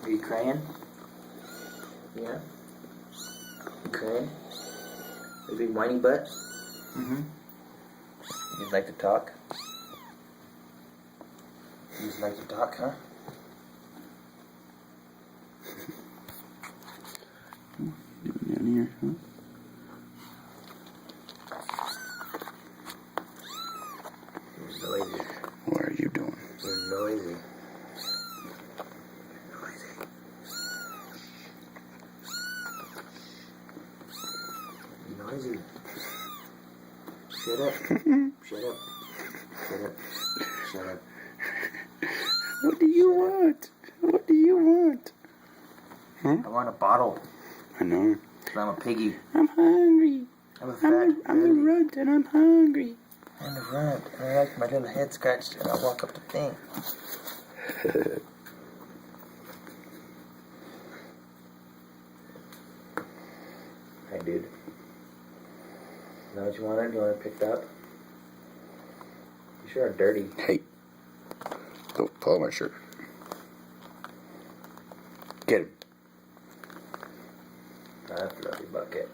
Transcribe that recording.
Are you crying? Yeah. You crying? A big whiny butt? Mm-hmm. You'd like to talk? You'd like to talk, huh? Down here, huh? You're noisy. What are you doing? You're noisy. Noisy. Shut up. Shut up. Shut up. Shut up. What do you want? What do you want? Huh? I want a bottle. I know. I'm a piggy. I'm hungry. I'm a fat I'm a runt and I'm hungry. I'm a runt. And I like my little head scratched and I walk up the thing. Hey, dude. Know what you wanted? You want it picked up? You sure are dirty. Hey. Don't pull my shirt. Get him. I fluffy bucket.